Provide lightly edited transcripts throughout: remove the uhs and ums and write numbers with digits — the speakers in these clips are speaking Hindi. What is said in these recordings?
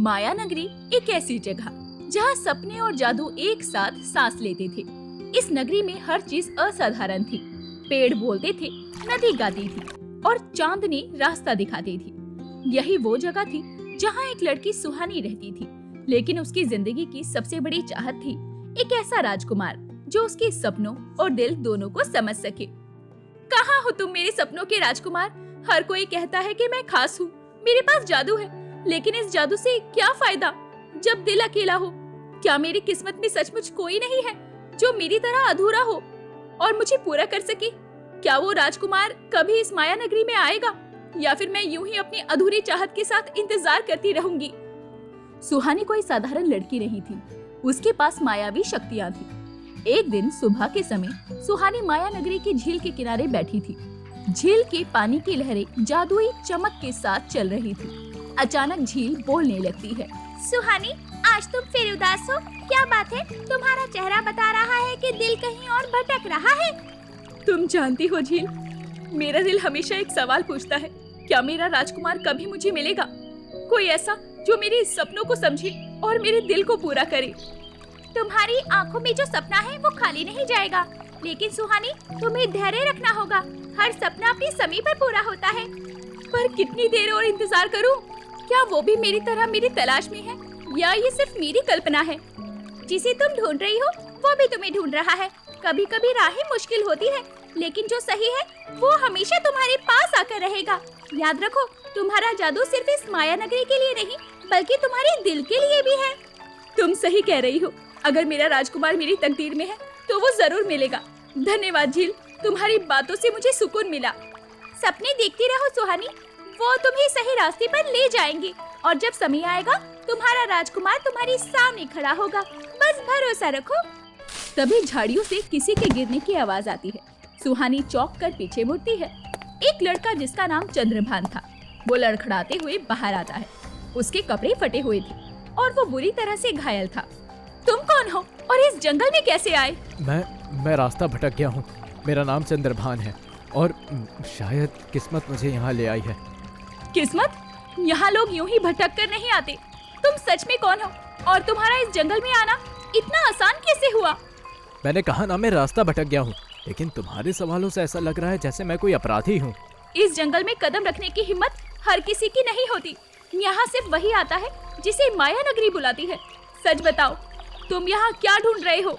माया नगरी एक ऐसी जगह जहाँ सपने और जादू एक साथ सांस लेते थे। इस नगरी में हर चीज असाधारण थी। पेड़ बोलते थे, नदी गाती थी और चांदनी रास्ता दिखाती थी। यही वो जगह थी जहाँ एक लड़की सुहानी रहती थी, लेकिन उसकी जिंदगी की सबसे बड़ी चाहत थी एक ऐसा राजकुमार जो उसके सपनों और दिल दोनों को समझ सके। कहाँ हो तुम मेरे सपनों के राजकुमार? हर कोई कहता है कि मैं खास हूँ, मेरे पास जादू है, लेकिन इस जादू से क्या फायदा जब दिल अकेला हो? क्या मेरी किस्मत में सचमुच कोई नहीं है जो मेरी तरह अधूरा हो और मुझे पूरा कर सके? क्या वो राजकुमार कभी इस माया नगरी में आएगा, या फिर मैं यूं ही अपनी अधूरी चाहत के साथ इंतजार करती रहूंगी? सुहानी कोई साधारण लड़की नहीं थी, उसके पास मायावी शक्तियां थी। एक दिन सुबह के समय सुहानी माया नगरी की झील के किनारे बैठी थी। झील के पानी की लहरें जादुई चमक के साथ चल रही थी। अचानक झील बोलने लगती है, सुहानी, आज तुम फिर उदास हो? क्या बात है? तुम्हारा चेहरा बता रहा है कि दिल कहीं और भटक रहा है। तुम जानती हो झील, मेरा दिल हमेशा एक सवाल पूछता है, क्या मेरा राजकुमार कभी मुझे मिलेगा? कोई ऐसा जो मेरे सपनों को समझे और मेरे दिल को पूरा करे। तुम्हारी आंखों में जो सपना है वो खाली नहीं जाएगा, लेकिन सुहानी, तुम्हें धैर्य रखना होगा। हर सपना अपने समय पर पूरा होता है। पर कितनी देर और इंतजार करूं? क्या वो भी मेरी तरह मेरी तलाश में है, या ये सिर्फ मेरी कल्पना है? जिसे तुम ढूंढ रही हो वो भी तुम्हें ढूंढ रहा है। कभी कभी राहें मुश्किल होती है, लेकिन जो सही है वो हमेशा तुम्हारे पास आकर रहेगा। याद रखो, तुम्हारा जादू सिर्फ इस माया नगरी के लिए नहीं, बल्कि तुम्हारे दिल के लिए भी है। तुम सही कह रही हो। अगर मेरा राजकुमार मेरी तकदीर में है तो वो जरूर मिलेगा। धन्यवाद झील, तुम्हारी बातों से मुझे सुकून मिला। सपने देखती रहो सुहानी, वो तुम्हें सही रास्ते पर ले जाएंगे, और जब समय आएगा तुम्हारा राजकुमार तुम्हारे सामने खड़ा होगा। बस भरोसा रखो। तभी झाड़ियों से किसी के गिरने की आवाज आती है। सुहानी चौंक कर पीछे मुड़ती है। एक लड़का जिसका नाम चंद्रभान था, वो लड़खड़ाते हुए बाहर आता है। उसके कपड़े फटे हुए थे और वो बुरी तरह से घायल था। तुम कौन हो और इस जंगल में कैसे आए? मैं रास्ता भटक गया हूँ। मेरा नाम चंद्रभान है और शायद किस्मत मुझे यहाँ ले आई है। किस्मत? यहाँ लोग यूं ही भटक कर नहीं आते। तुम सच में कौन हो और तुम्हारा इस जंगल में आना इतना आसान कैसे हुआ? मैंने कहा ना, मैं रास्ता भटक गया हूँ, लेकिन तुम्हारे सवालों से ऐसा लग रहा है जैसे मैं कोई अपराधी हूँ। इस जंगल में कदम रखने की हिम्मत हर किसी की नहीं होती। यहाँ सिर्फ वही आता है जिसे माया नगरी बुलाती है। सच बताओ, तुम यहाँ क्या ढूंढ रहे हो?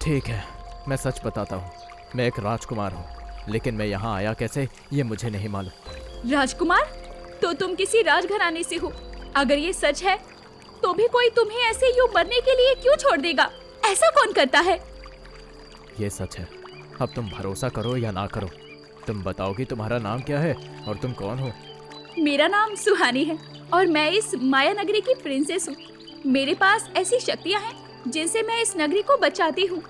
ठीक है, मैं सच बताता हूँ। मैं एक राजकुमार हूँ, लेकिन मैं यहाँ आया कैसे ये मुझे नहीं मालूम। राजकुमार? तो तुम किसी राजघराने से हो। अगर ये सच है तो भी कोई तुम्हें ऐसे यूं मरने के लिए क्यों छोड़ देगा? ऐसा कौन करता है? ये सच है। अब तुम भरोसा करो या ना करो। तुम बताओगी तुम्हारा नाम क्या है और तुम कौन हो? मेरा नाम सुहानी है और मैं इस माया नगरी की प्रिंसेस हूँ। मेरे पास ऐसी शक्तियाँ हैं जिनसे मैं इस नगरी को बचाती हूँ।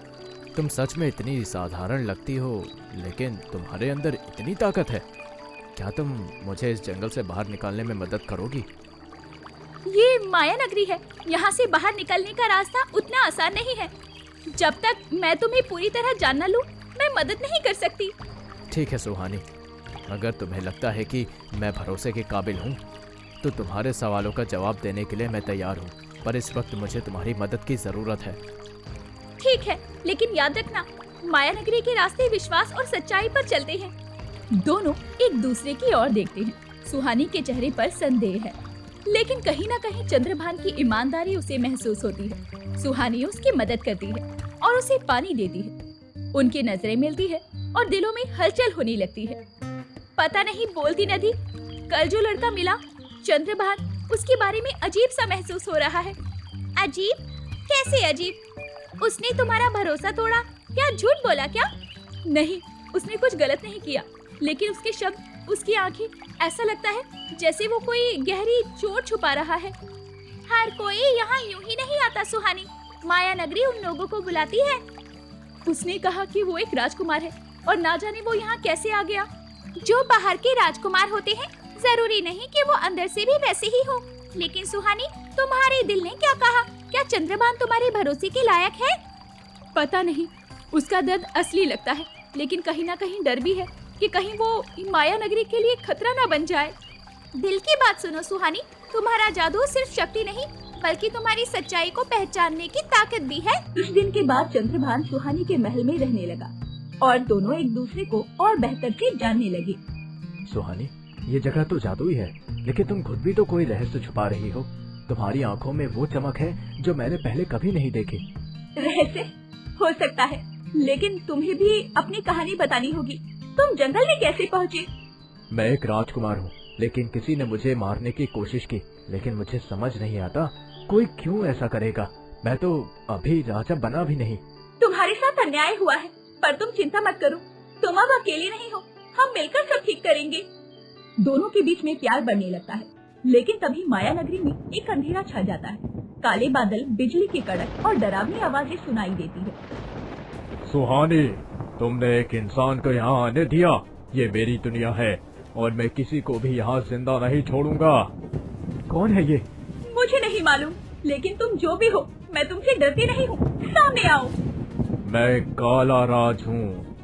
तुम सच में इतनी साधारण लगती हो, लेकिन तुम्हारे अंदर इतनी ताकत है। क्या तुम मुझे इस जंगल से बाहर निकालने में मदद करोगी? ये माया नगरी है, यहाँ से बाहर निकलने का रास्ता उतना आसान नहीं है। जब तक मैं तुम्हें पूरी तरह जान न लूं, मैं मदद नहीं कर सकती। ठीक है सुहानी, अगर तुम्हें लगता है कि मैं भरोसे के काबिल हूँ, तो तुम्हारे सवालों का जवाब देने के लिए मैं तैयार हूँ, पर इस वक्त मुझे तुम्हारी मदद की जरूरत है। ठीक है, लेकिन याद रखना, माया नगरी के रास्ते विश्वास और सच्चाई पर चलते हैं। दोनों एक दूसरे की ओर देखते हैं। सुहानी के चेहरे पर संदेह है, लेकिन कहीं न कहीं चंद्रभान की ईमानदारी उसे महसूस होती है। सुहानी उसकी मदद करती है और उसे पानी देती है। उनकी नजरें मिलती है और दिलों में हलचल होने लगती है। पता नहीं बोलती नदी, कल जो लड़का मिला चंद्रभान, उसके बारे में अजीब सा महसूस हो रहा है। अजीब? कैसे अजीब? उसने तुम्हारा भरोसा तोड़ा या झूठ बोला क्या? नहीं, उसने कुछ गलत नहीं किया, लेकिन उसके शब्द, उसकी आंखें, ऐसा लगता है जैसे वो कोई गहरी चोट छुपा रहा है। हर कोई यहाँ यूं ही नहीं आता सुहानी, माया नगरी उन लोगों को बुलाती है। उसने कहा कि वो एक राजकुमार है और ना जाने वो यहाँ कैसे आ गया। जो बाहर के राजकुमार होते हैं, जरूरी नहीं कि वो अंदर से भी वैसे ही हो। लेकिन सुहानी, तुम्हारे दिल ने क्या कहा? क्या चंद्रभान तुम्हारे भरोसे के लायक है? पता नहीं, उसका दर्द असली लगता है, लेकिन कहीं ना कहीं डर भी है कि कहीं वो माया नगरी के लिए खतरा ना बन जाए। दिल की बात सुनो सुहानी, तुम्हारा जादू सिर्फ शक्ति नहीं बल्कि तुम्हारी सच्चाई को पहचानने की ताकत भी है। कुछ दिन के बाद चंद्रभान सुहानी के महल में रहने लगा और दोनों एक दूसरे को और बेहतर से जानने लगे। सुहानी, ये जगह तो जादुई है, लेकिन तुम खुद भी तो कोई रहस्य छुपा रही हो। तुम्हारी आंखों में वो चमक है जो मैंने पहले कभी नहीं देखी। रहस्य हो सकता है, लेकिन तुम्हें भी अपनी कहानी बतानी होगी। तुम जंगल में कैसे पहुँचे? मैं एक राजकुमार हूँ, लेकिन किसी ने मुझे मारने की कोशिश की, लेकिन मुझे समझ नहीं आता कोई क्यों ऐसा करेगा। मैं तो अभी राजा बना भी नहीं। तुम्हारे साथ अन्याय हुआ है, पर तुम चिंता मत करो, तुम अब अकेले नहीं हो, हम मिलकर सब ठीक करेंगे। दोनों के बीच में प्यार बढ़ने लगता है, लेकिन तभी माया नगरी में एक अंधेरा छा जाता है। काले बादल, बिजली की कड़क और डरावनी आवाजें सुनाई देती है। सुहानी, तुमने एक इंसान को यहाँ आने दिया। ये मेरी दुनिया है और मैं किसी को भी यहाँ जिंदा नहीं छोड़ूंगा। कौन है ये? मुझे नहीं मालूम, लेकिन तुम जो भी हो, मैं तुमसे डरती नहीं हूँ। सामने आओ। मैं काला राज हूँ,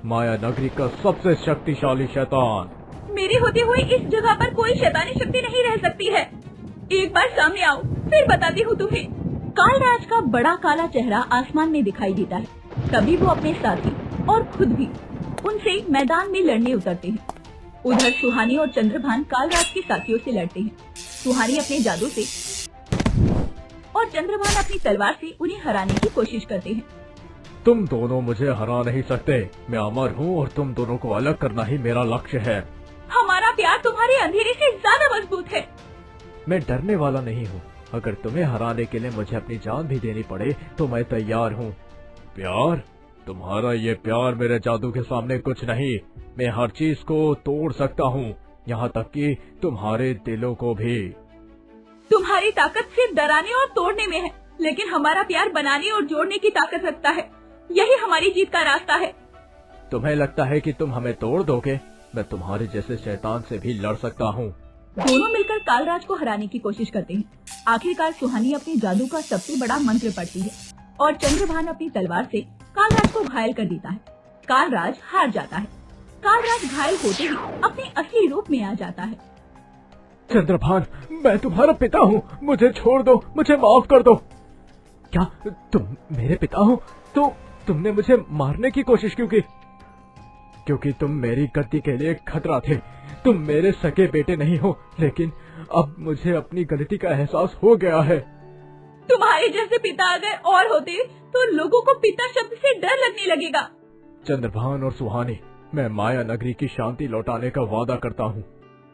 माया नगरी का सबसे शक्तिशाली शैतान। मेरी होते हुए इस जगह पर कोई शैतानी शक्ति नहीं रह सकती है। एक बार सामने आओ, फिर बताती हूँ तुम्हें। कालराज का बड़ा काला चेहरा आसमान में दिखाई देता है। तभी वो अपने साथी और खुद भी उनसे मैदान में लड़ने उतरते हैं। उधर सुहानी और चंद्रभान कालराज के साथियों से लड़ते हैं। सुहानी अपने जादू से और चंद्रभान अपनी तलवार से उन्हें हराने की कोशिश करते हैं। तुम दोनों मुझे हरा नहीं सकते। मैं अमर हूँ और तुम दोनों को अलग करना ही मेरा लक्ष्य है। हमारा प्यार तुम्हारे अंधेरे से ज्यादा मजबूत है। मैं डरने वाला नहीं हूँ। अगर तुम्हें हराने के लिए मुझे अपनी जान भी देनी पड़े तो मैं तैयार हूँ। प्यार? तुम्हारा ये प्यार मेरे जादू के सामने कुछ नहीं। मैं हर चीज को तोड़ सकता हूँ, यहाँ तक कि तुम्हारे दिलों को भी। तुम्हारी ताकत सिर्फ डराने और तोड़ने में है, लेकिन हमारा प्यार बनाने और जोड़ने की ताकत रखता है। यही हमारी जीत का रास्ता है। तुम्हें लगता है कि तुम हमें तोड़ दोगे? मैं तुम्हारे जैसे शैतान से भी लड़ सकता हूँ। दोनों मिलकर कालराज को हराने की कोशिश करते हैं। आखिरकार सुहानी अपने जादू का सबसे बड़ा मंत्र पढ़ती है और चंद्रभान अपनी तलवार से कालराज को घायल कर देता है। कालराज हार जाता है। कालराज घायल होते ही अपने असली रूप में आ जाता है। चंद्रभान, मैं तुम्हारा पिता हूँ, मुझे छोड़ दो, मुझे माफ कर दो। क्या तुम मेरे पिता हो? तो तुमने मुझे मारने की कोशिश क्यों की? क्योंकि तुम मेरी गद्दी के लिए खतरा थे। तुम मेरे सगे बेटे नहीं हो, लेकिन अब मुझे अपनी गलती का एहसास हो गया है। तुम्हारे जैसे पिता अगर और होते तो लोगों को पिता शब्द से डर लगने लगेगा। चंद्रभान और सुहानी, मैं माया नगरी की शांति लौटाने का वादा करता हूँ।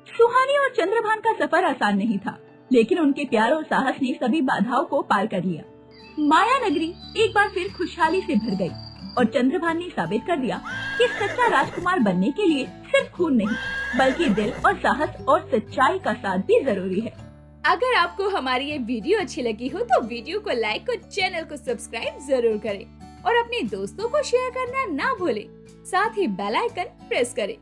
सुहानी और चंद्रभान का सफर आसान नहीं था, लेकिन उनके प्यार और साहस ने सभी बाधाओं को पार कर लिया। माया नगरी एक बार फिर खुशहाली से भर गई और चंद्रभान ने साबित कर दिया कि सच्चा राजकुमार बनने के लिए सिर्फ खून नहीं, बल्कि दिल और साहस और सच्चाई का साथ भी जरूरी है। अगर आपको हमारी ये वीडियो अच्छी लगी हो तो वीडियो को लाइक और चैनल को सब्सक्राइब जरूर करें और अपने दोस्तों को शेयर करना ना भूलें। साथ ही बेल आइकन प्रेस करें